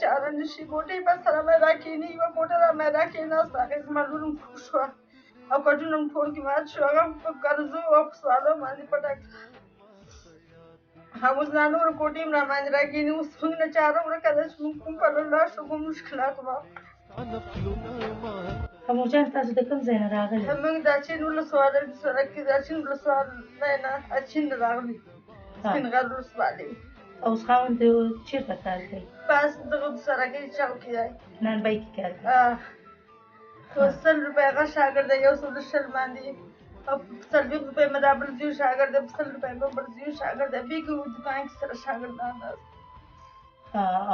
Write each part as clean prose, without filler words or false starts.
چاره نشي ګوتې به سره مې راکښېني یوه ګوته را مې راکښېناسته هغې زما لور هم پوه شوه او کټونه هم ټول کې مات شو هغه هم په قرضو او په سوالو باندې پټه کړه اوس دا نورو ګوتې هم را باندې راکښېني اوس موږ نه چاره ورکه ده چې موږ کوم پلو لاړ شو کوم مشکلات واخلو امور جان تاسو د کوم ځای نه راغلي موږ د اچین ولسوالۍ د سړک کې د اچین ولسوالۍ نه اچین نه راغلي سپین غر ولسوالۍ او اوس خاوند د چېرته کار کوي بس دغه د سړکۍ چوکۍ دی نانبای کې کار کوي 100 روپۍ هغه شاګرد دی 120 باندې او 40 روپۍ مې دا بل زیو شاګرد دی 100 روپۍ مې بل زیو شاګرد دی بیګ دکان کې سره شاګردان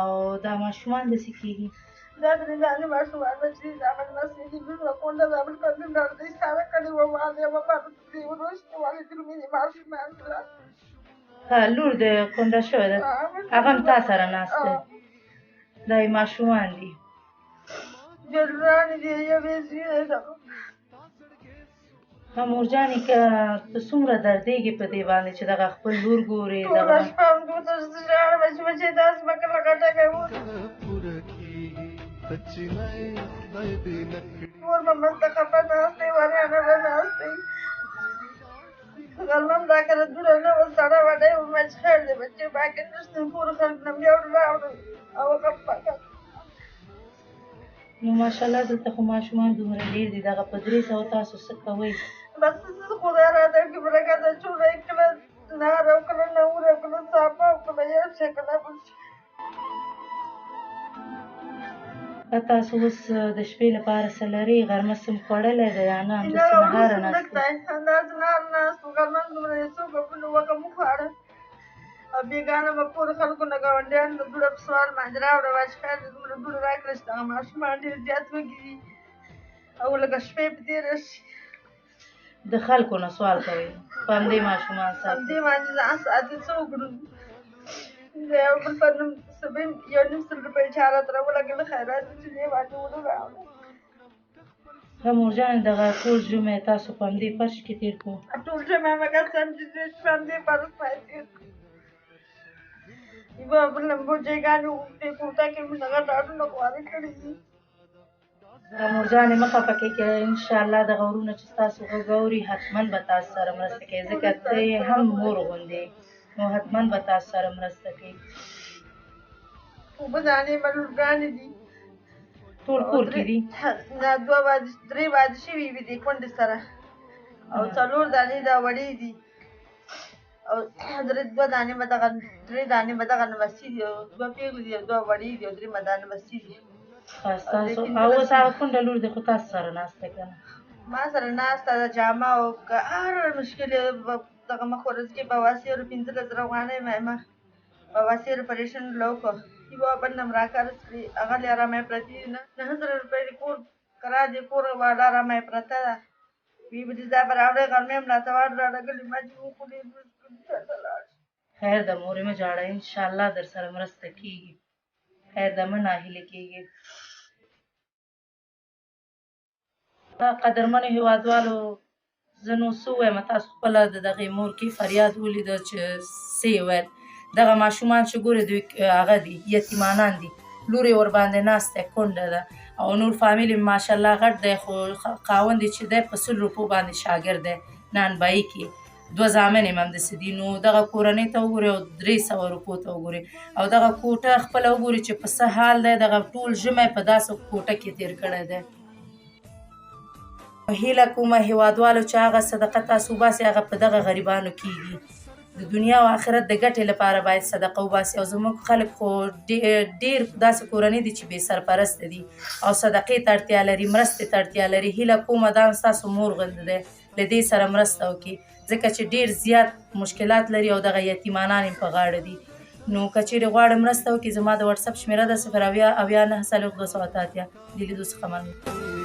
او دا ماشومان داسې کېږي دا د نظامي ماشومان به چې دا مې نسې دي لور کونډه دا بل کړم دا د ساره کړي و باندې و په دې ورشته والي تر مې ماشومان لور د کونډه شوې ده هغه هم تا سره ناست دی دا یې ماشومان دي جلرانې دي یوې زوی دی مور جانې که ته څومره دردېږې په دې باندې چې دغه خپل لور ګورې ټوله شپه همدومره ژاړم چې بچې داسې به کله غټه کوو مور به مسته خفه ناست دی وریانه به ناست دی غلمم دا کله دوړه نه وه سړه وډی وه ما چې خیر دی بچې باقي نشته ټولو خلک نه مې راوړل او خفه کړ نو ماشاءالله دلته خو ماشومان دومره ډېر دي دغه په 300 تاسو څه کوئ بس خدای راته کړي برکت چوله یې کله نهر او کله نور او کله صافه او کله یو شی کله بل شی تاسو اوس د شپې لپاره څه لرئ غرمه څه خوړلی دی یا نه همداسې نهاره ناست دی همداسې نهاره ناست وو غرمه هم دومره یې څوک بلو وږه مو خوړه او بېګانه به کور خلکو نه ګاونډیانو د دوړه په سوال باندې راوړه وه چې خیر دې دومره دوړه راکړه چې دغه ماشومان ډېر زیات وږي دي او لږه شپې په تېره شي د خلکو نه سوال کوئ په همدې ماشومان ساتي همدې باندې ځان ساتي څه وکړو د یو بل په نوم یو نیم سل روپۍ چا راته راولګېده خیرات چې دې باندې ونه راوړه مور جانې دغه ټول ژمی تاسو په همدې فرش کې تېر کړو ټول ژمی مې قسم چې په همدې فرش باندې تېر کړو یوه بل نه بوجېګانې اوږدې کوټه کې مې هغه ډاډونه خوارې کړي دي مور جانې مه خفه کېږئ انشاءالله دغه ورونه چې ستاسو غږ اوري حتما به تاسو سره مرسته کوي ځکه ته یې هم مور غوندې نو حتما به تاسو سره مرسته کوي اوبه دانې به لورګانې دي ټول کور کې دي نه 3 واده شوي وي دي کونډې سره او 4 دانې دا وړې دي او 2 دانې به دغه 3 دانې به دغه نمسي دي او 2 پېغلې دي او 2 وړې دي او 3 به دا نمسي دي ستاسو او اوس هغه کونډه لور دی خو تاسو سره ناسته که نه ما سره ناسته ده جامه او که هر مشکل یې دغه مخ ورځ کې بواسیر 15,000 افغانۍ مې مخ بواسیر اپریشن له وکړو یوه بل نه م راکارس کړي هغه لې ارامۍ پرتې دي 9,000 روپۍ د کور کرایه د کور والا ارامۍ پرته ده وی به دې ځای به راوړی غرمې هم راته واډ راډګلې ما چې وخورې خیر ده مورې مه ژاړه انشاءالله در سره مرسته کېږي خیر ده مه ناهیلې کېږي قدرمنو هېوادوالو زه نو څه ووایم تاسو خپله د دغې مور کې فریاد ولیده چې څه یې ویل دغه ماشومان چې ګورې دوی هغه دي یتیمانان دي لور یې ورباندې ناستی کونډه ده او نور فامیل یې ماشاءالله غټ دی خو خاوند یې چې دی په 100 روپو باندې شاګرد دی نانبایي کې 2 زامن یې هم همداسې دي نو دغه کورنۍ ته وګورئ او 300 روپو ته وګورئ او دغه کوټه خپله وګورئ چې په څه حال دی دغه ټول ژمی په داسې کوټه کې تېر کړی دی هیله کومه هېوادوالو چې هغه صدقه تاسو وباسئ هغه په دغه غریبانو کېږي د دنیا او آخرت د ګټې لپاره باید صدقه وباسي او زموږ خلک خو ډېر داسې کورنۍ دي چې بې سرپرسته دي او صدقې ته اړتیا لري مرستې ته اړتیا لري هیله کومه دا ستاسو مور غوندې دی له دې سره مرسته وکړي ځکه چې ډېر زیات مشکلات لري او دغه یتیمانان یې په غاړه دي نو که چیرې غواړئ مرسته وکړي زما د وټساپ شمېره ده 0 اویا 9 288 د لیدو څخه مننه